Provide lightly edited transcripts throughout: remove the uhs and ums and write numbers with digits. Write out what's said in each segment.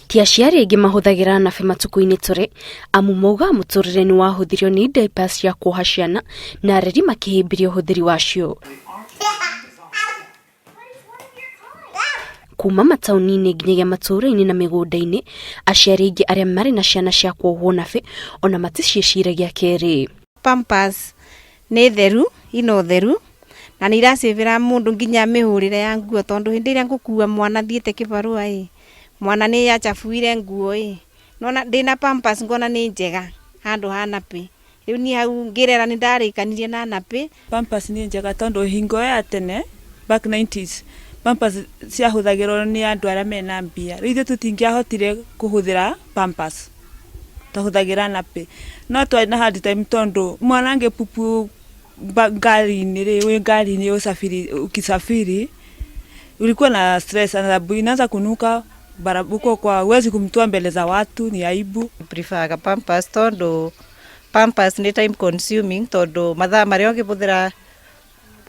Ti aciari aingĩ mahũthagĩra nabe matukũ-inĩ tũrĩ, amu mauga mũtũrĩre nĩ wahũthirio nĩ diapers cia kuoha ciana na areri makĩhĩmbĩria ũhũthĩri wacio. Kuma mataũni-inĩ nginyagia matũũra-inĩ na mĩgũnda-inĩ, aciari aingĩ arĩa marĩ na ciana cia kuohwo nabe ona maticiĩciragia kerĩ. Pampers nĩ theru, ina ũtheru na nĩ iracĩvĩra mũndũ nginya mĩhũrĩre ya nguo, tondũ hĩndĩ ĩrĩa ngũkua mwana thiĩte kĩbarũa mwana nĩ yachafuire nguo nona ndĩna Pampers ngona nĩ njega handũ ha nape. Rĩu niĩ hau ngĩrera nĩ ndarĩkanirie na nape. Pampers nĩ njega tondũ hingo ya tene back 90s Pampers ciahũthagĩrwo nĩ andũ arĩa mena mbia. Rĩu ithuĩ tũtingĩahotire kũhũthĩra Pampers, twahũthagĩra nape. No twarĩ na hard time tondũ mwana angĩpupu ngari-inĩ ukisafiri ulikuwa na stress na inaanza kunuka barabuko kwa uwezi kumtoa mbele za watu, ni aibu. Prefer Pampers tondũ Pampers ni time consuming, tondũ mathaa marĩa ũngĩhũthĩra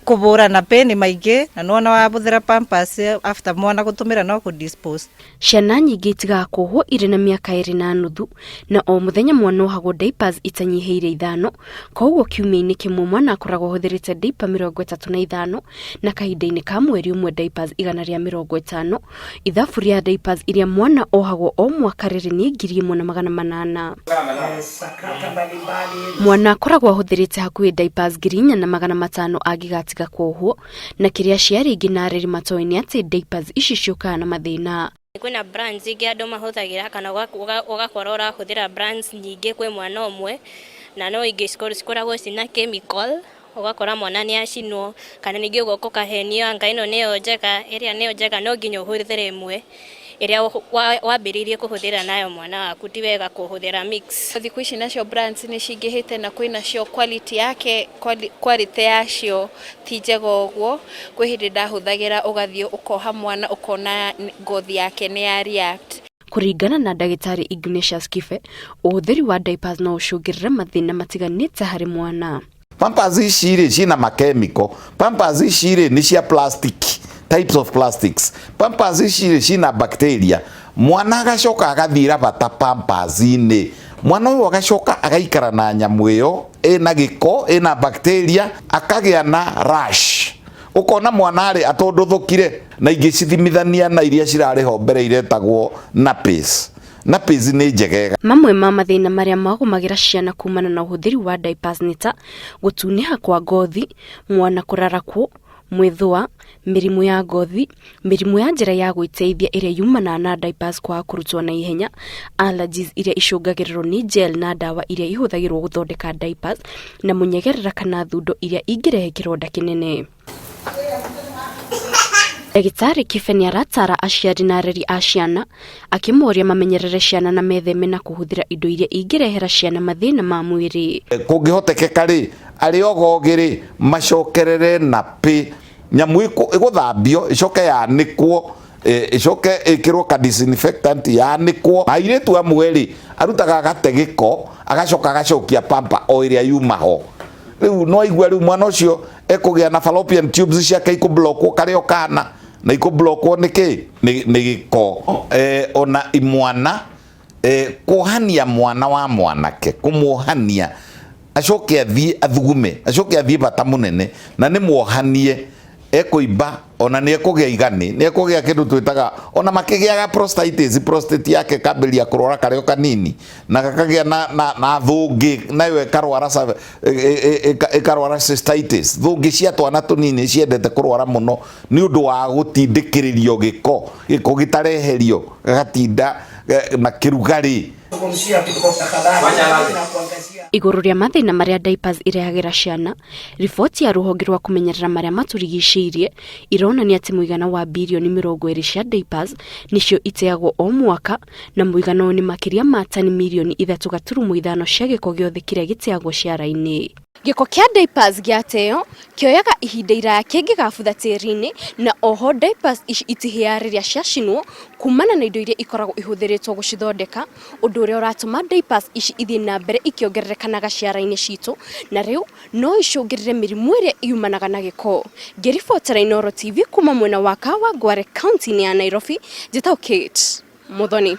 kũbũra nape nĩ maingĩ na nona wabũthĩra Pampers after mwana gũtũmĩra no kũdispose. Ciana nyingĩ itigaga kuohwo irĩ na mĩaka 2.5 na o mũthenya mwana ohagwo diapers itanyihĩire 5, koguo kiumia-inĩ kĩmwe mwana akoragwo ahũthĩrĩte diaper 35 na kahinda-inĩ ka mweri ũmwe diapers 150. Ithabu rĩa diapers iria mwana ohagwo o mwaka rĩrĩ nĩ 1,800. Mwana akoragwo ahũthĩrĩte hakuhĩ diapers 4,500 angĩgatiga kuohwo, na kĩrĩa aciari aingĩ na areri matoĩ nĩ atĩ diapers ici ciũkaga na mathĩna. Kwĩna brands ingĩ andũ mahũthagĩra kana ũgakorwo ũrahũthĩra brands nyingĩ kwĩ mwana ũmwe, na no ingĩ cikoragwo cina chemical, ũgakora mwana nĩ acinwo, kana ningĩ ũgoka ũkahenio anga ĩno nĩyo njega, ĩrĩa nĩyo njega no nginya ũhũthĩre ĩmwe ĩrĩa wambĩrĩirie kũhũthĩra nayo mwana waku, ti wega kũhũthĩra mix. Thikũ ici nacio brands nĩ cingĩhĩte na kwĩna cio quality yacio ti njega ũguo. Kwĩ hĩndĩ ndahũthagĩra ũgathiĩ ũkoha mwana ũkona ngothi yake nĩ ya react. Kũringana na ndagĩtarĩ Ignatius Kibe, ũhũthĩri wa diapers no ũcũngĩrĩre mathĩna matiganĩte harĩ mwana. Pampers ici cina makemiko, Pampers ici nĩ cia plastic, types of plastics. Pampers ici cina bacteria. Mwana agacoka agathira bata Pampers-inĩ, mwana ũyũ agacoka agaikara na nyamũ ĩyo ĩna gĩko, ĩna bacteria, akagĩa na rash. Ũkona mwana arĩ atondũthũkire, na ingĩ cithimithania na iria cirarĩ ho mbere iretagwo nappies. Nappies nĩ njegega. Mamwe ma mathĩna marĩa magũmagĩra ciana kumana na ũhũthĩri wa diapers nĩ ta gũtunĩha kwa ngothi, mwana kũrarakwo, mwĩthũa, mĩrimũ ya ngothi, mĩrimũ ya njĩra ya gwĩteithia ĩrĩa yumanaga na diapers kwaga kũrutwo na ihenya, allergies iria icũngagĩrĩrwo nĩ gel na ndawa iria ihũthagĩrwo gũthondeka diapers, na mũnyegerera kana thundo iria ingĩrehe kĩronda kĩnene. Ndagĩtarĩ Kibe nĩ aratara aciari na areri a ciana, akĩmoria mamenyerere ciana na metheme na kũhũthĩra indo iria ingĩrehera ciana mathĩna ma mwĩrĩ. Kũngĩhotekeka arĩ ogogĩ macokerere nape, nyamũ ĩgũthambio ĩcoke yanĩkwo, ĩcoke ĩkĩrwo ka disinfectant yanĩkwo. Airĩtu amwe arutaga agate gĩko agacoka agacokia pamper o ĩrĩa yuma ho. Rĩu no igua rĩu mwana ũcio ekũgĩa na fallopian tubes ciake ikũblockwo karĩa kana na ikũblockwo nĩ gĩko. Ona imwana kuohania mwana wa mwanake, kũmuohania acoke athiĩ athugume, acoke athiĩ bata mũnene na nĩ muohanie, ekũimba ona nĩ ekũgĩa igani, nĩ ekũgĩa kĩndũ twĩtaga ona makĩgĩaga prostatitis, prostate yake kambĩrĩria kũrwara karĩo kanini na gakagĩa na thũngĩ, nayo ĩkarwara cystitis. Thũngĩ cia twana tũnini ciendete kũrwara mũno nĩ ũndũ wa gũtindĩkĩrĩrio gĩko gĩtareherio gagatinda na kĩrugarĩ. Igũrũ rĩa mathĩna marĩa diapers irehagĩra ciana, riboti ya rũhonge rwa kũmenyerera marĩa matũrigicĩirie ironania atĩ mũigana wa birioni 20 cia diapers nĩcio iteagwo o mwaka, na mũigana nĩ makĩria ma tani milioni 3.5 cia gĩko gĩothe kĩrĩa gĩteagwo ciara-inĩ. Gĩko kĩa diapers gĩateo kĩoyaga ihinda iraya kĩngĩgabutha tĩri-inĩ, na oho diapers ici itihĩaga rĩrĩa ciacinwo kumana na indo iria ikoragwo ihũthĩrĩtwo gũcithondeka, ũndũ ũrĩa ũratũma diapers ici ithiĩ na mbere ikĩongererekaga ciara-inĩ citũ, na rĩu no icũngĩrĩre mĩrimũ ĩrĩa yumanaga na gĩko. Ngĩribotera Inooro TV kuma mwena wa Kawangware, kaunti-inĩ ya Nairobi, njĩtagwo Kate Muthoni.